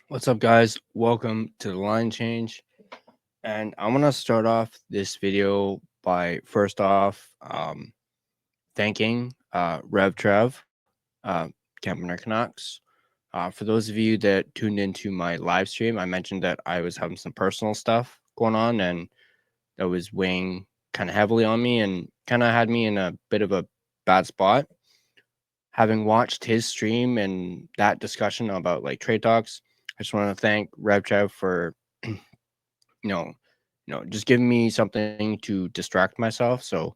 What's up, guys? Welcome to the line change. And I want to start off this video by first off thanking Rev Trev, Campner Canucks. For those of you that tuned into my live stream, I mentioned that I was having some personal stuff going on and that was weighing kind of heavily on me and kind of had me in a bit of a bad spot. Having watched his stream and that discussion about like trade talks, I just want to thank Rev Trev for know, just giving me something to distract myself. So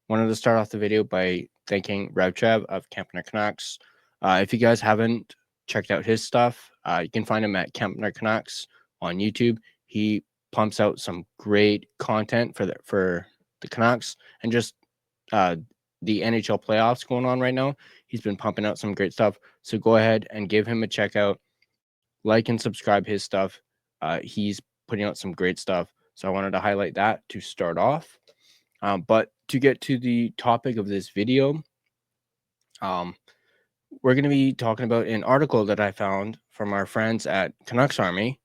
wanted to start off the video by thanking RevTrev of Campner Canucks. If you guys haven't checked out his stuff, you can find him at Campner Canucks on YouTube. He pumps out some great content for the Canucks and just the NHL playoffs going on right now. He's been pumping out some great stuff. So go ahead and give him a check out, like and subscribe his stuff. He's putting out some great stuff. So I wanted to highlight that to start off. But to get to the topic of this video, we're going to be talking about an article that I found from our friends at Canucks Army.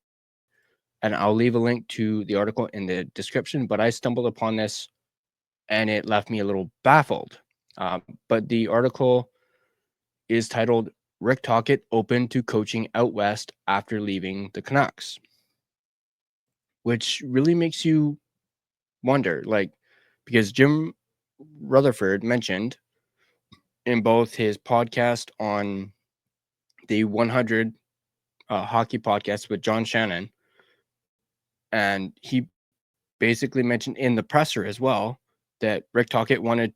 And I'll leave a link to the article in the description. But I stumbled upon this and it left me a little baffled. But the article is titled Rick Tocchet Open to Coaching Out West After Leaving the Canucks, which really makes you wonder, because Jim Rutherford mentioned in both his podcast on the 100 hockey podcast with John Shannon, and he basically mentioned in the presser as well that Rick Tocchet wanted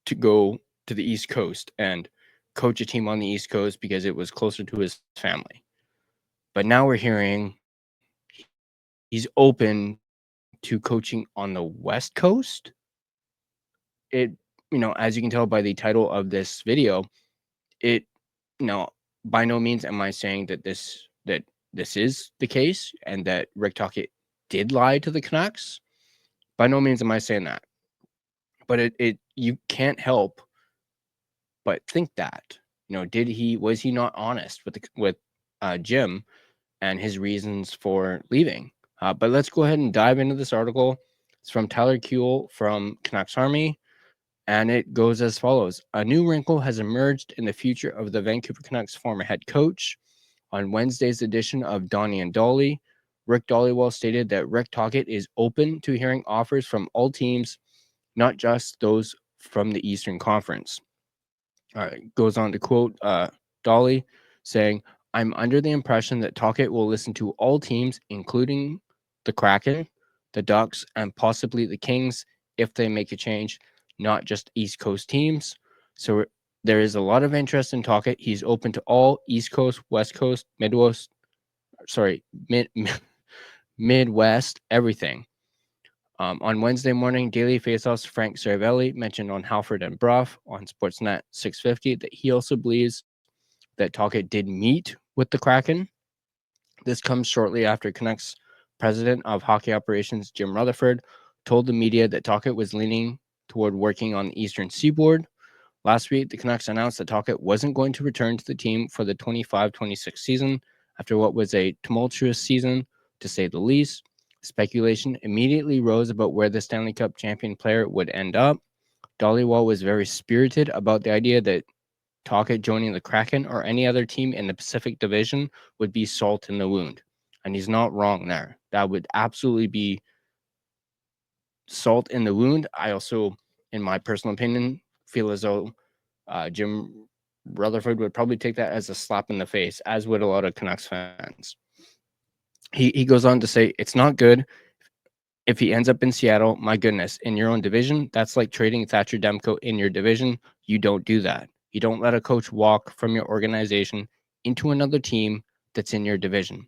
to go to the East Coast and coach a team on the East Coast because it was closer to his family. But now we're hearing he's open to coaching on the West Coast. It, as you can tell by the title of this video, it, by no means am I saying that this is the case and that Rick Tocchet did lie to the Canucks. By no means am I saying that. But it you can't help but think that. Was he not honest with Jim and his reasons for leaving? But let's go ahead and dive into this article. It's from Tyler Kuehl from Canucks Army, and it goes as follows. A new wrinkle has emerged in the future of the Vancouver Canucks former head coach. On Wednesday's edition of Donnie and Dolly, Rick Dollywell stated that Rick Tocchet is open to hearing offers from all teams, not just those from the Eastern Conference. Goes on to quote Dolly, saying, I'm under the impression that Tocchet will listen to all teams, including the Kraken, the Ducks, and possibly the Kings if they make a change, not just East Coast teams. So there is a lot of interest in Tocchet. He's open to all East Coast, West Coast, Midwest, everything. On Wednesday morning, Daily Faceoff's Frank Cervelli mentioned on Halford and Brough on Sportsnet 650 that he also believes that Tocchet did meet with the Kraken. This comes shortly after Canucks president of hockey operations Jim Rutherford told the media that Tocchet was leaning toward working on the Eastern Seaboard. Last week, the Canucks announced that Tocchet wasn't going to return to the team for the 25-26 season after what was a tumultuous season, to say the least. Speculation immediately rose about where the Stanley Cup champion player would end up. Dollywall was very spirited about the idea that Tocchet joining the Kraken or any other team in the Pacific Division would be salt in the wound. And he's not wrong there. That would absolutely be salt in the wound. I also, in my personal opinion, feel as though Jim Rutherford would probably take that as a slap in the face, as would a lot of Canucks fans. He goes on to say, it's not good if he ends up in Seattle. My goodness, in your own division, that's like trading Thatcher Demko in your division. You don't do that. You don't let a coach walk from your organization into another team that's in your division.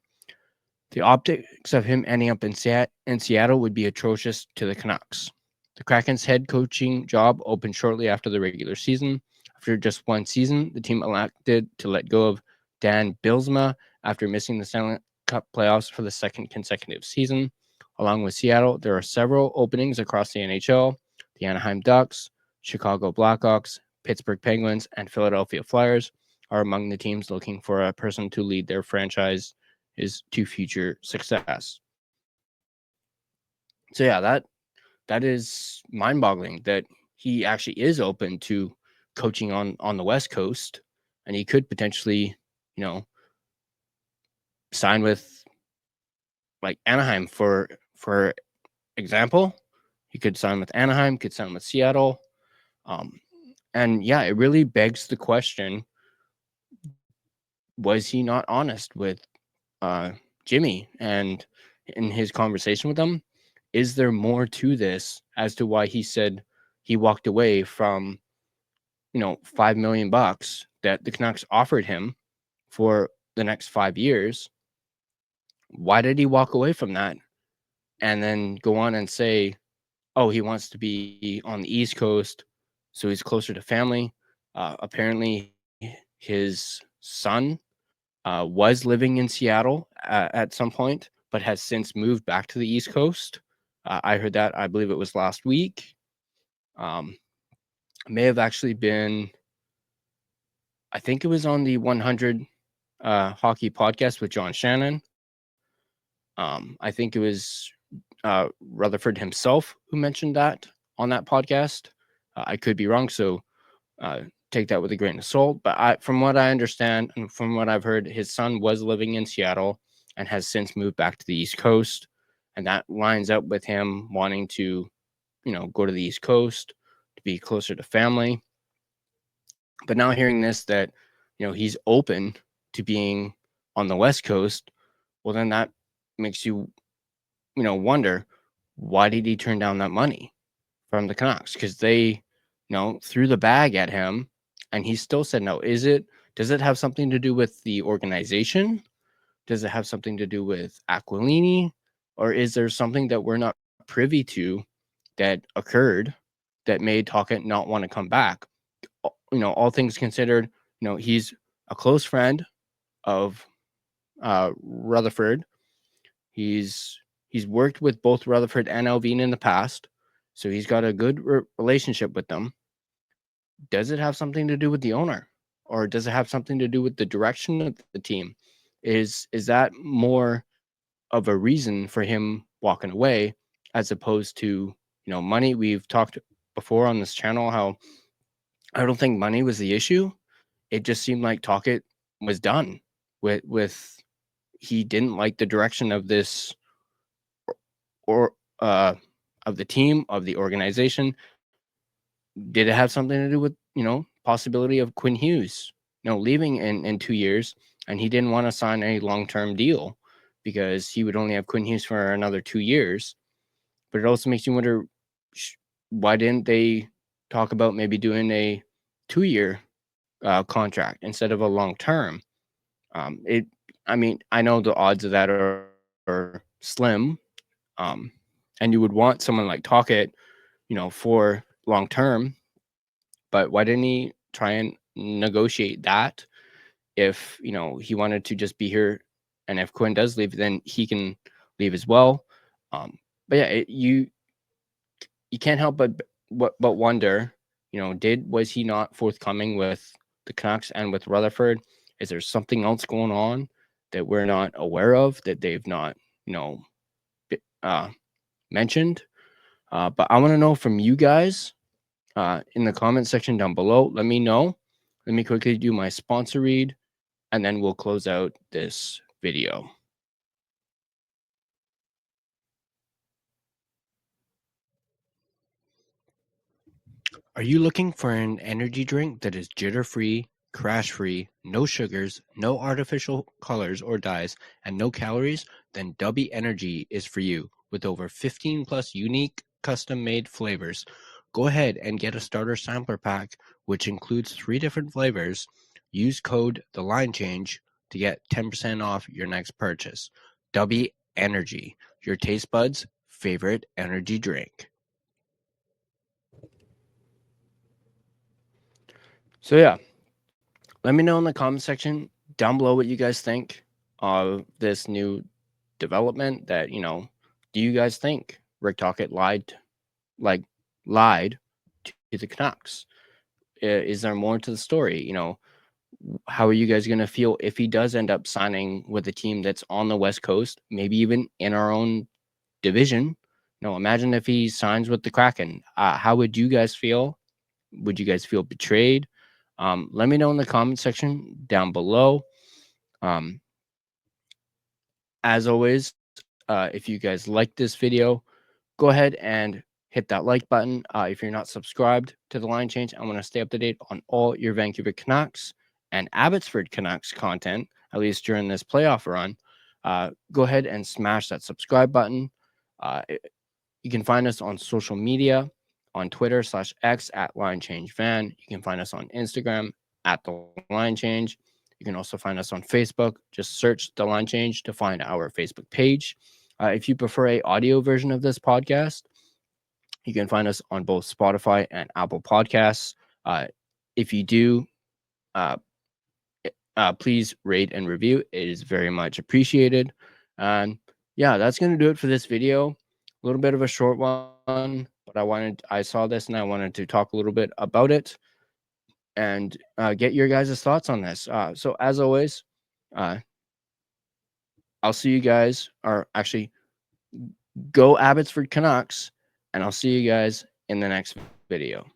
The optics of him ending up in Seattle would be atrocious to the Canucks. The Kraken's head coaching job opened shortly after the regular season. After just one season, the team elected to let go of Dan Bylsma after missing the Stanley Cup playoffs for the second consecutive season. Along with Seattle, there are several openings across the NHL. The Anaheim Ducks, Chicago Blackhawks, Pittsburgh Penguins, and Philadelphia Flyers are among the teams looking for a person to lead their franchise to future success. So yeah, that is mind-boggling that he actually is open to coaching on the West Coast, and he could potentially, sign with like Anaheim for example. He could sign with Anaheim, could sign with Seattle. And yeah, it really begs the question, was he not honest with Jimmy and in his conversation with him? Is there more to this as to why he said he walked away from, $5 million that the Canucks offered him for the next 5 years? Why did he walk away from that and then go on and say, oh, he wants to be on the East Coast, so he's closer to family? Apparently, his son was living in Seattle at some point, but has since moved back to the East Coast. I heard that, I believe it was last week. May have actually been, I think it was on the 100 hockey podcast with John Shannon. I think it was Rutherford himself who mentioned that on that podcast. I could be wrong, so take that with a grain of salt. But from what I understand and from what I've heard, his son was living in Seattle and has since moved back to the East Coast. And that lines up with him wanting to, go to the East Coast to be closer to family. But now hearing this, that, he's open to being on the West Coast, well, then that makes you, wonder, why did he turn down that money from the Canucks? Because they, threw the bag at him and he still said no. Does it have something to do with the organization? Does it have something to do with Aquilini? Or is there something that we're not privy to that occurred that made Tocchet not want to come back? All things considered, he's a close friend of Rutherford. He's worked with both Rutherford and Alvin in the past, so he's got a good relationship with them. Does it have something to do with the owner, or does it have something to do with the direction of the team? Is that more of a reason for him walking away as opposed to, money? We've talked before on this channel how I don't think money was the issue. It just seemed like Tocchet was done with he didn't like the direction of this or of the team, of the organization. Did it have something to do with, possibility of Quinn Hughes, leaving in 2 years, and he didn't want to sign a long-term deal because he would only have Quinn Hughes for another 2 years. But it also makes you wonder, why didn't they talk about maybe doing a 2-year contract instead of a long-term? I know the odds of that are slim, and you would want someone like Tocchet, for long term. But why didn't he try and negotiate that? If he wanted to just be here, and if Quinn does leave, then he can leave as well. But yeah, you can't help but wonder, was he not forthcoming with the Canucks and with Rutherford? Is there something else going on that we're not aware of, that they've not, mentioned? But I want to know from you guys in the comment section down below. Let me know. Let me quickly do my sponsor read, and then we'll close out this video. Are you looking for an energy drink that is jitter-free, crash-free, no sugars, no artificial colors or dyes, and no calories? Then Uppbeat Energy is for you. With over 15 plus unique custom-made flavors, go ahead and get a starter sampler pack, which includes 3 different flavors. Use code TheLineChange to get 10% off your next purchase. Uppbeat Energy, your taste buds' favorite energy drink. So yeah, let me know in the comment section down below what you guys think of this new development. That, do you guys think Rick Tocchet lied to the Canucks? Is there more to the story? How are you guys going to feel if he does end up signing with a team that's on the West Coast, maybe even in our own division? No, imagine if he signs with the Kraken. How would you guys feel? Would you guys feel betrayed? Let me know in the comment section down below. As always, if you guys like this video, go ahead and hit that like button. If you're not subscribed to the Line Change, I want to stay up to date on all your Vancouver Canucks and Abbotsford Canucks content, at least during this playoff run. Go ahead and smash that subscribe button. You can find us on social media, on Twitter /X at Line Change Van. You can find us on Instagram at The Line Change. You can also find us on Facebook. Just search The Line Change to find our Facebook page. If you prefer a audio version of this podcast, you can find us on both Spotify and Apple Podcasts. If you do, please rate and review. It is very much appreciated. And yeah, that's going to do it for this video. A little bit of a short one, but I saw this and I wanted to talk a little bit about it and get your guys' thoughts on this. So as always, I'll see you guys, or actually go Abbotsford Canucks, and I'll see you guys in the next video.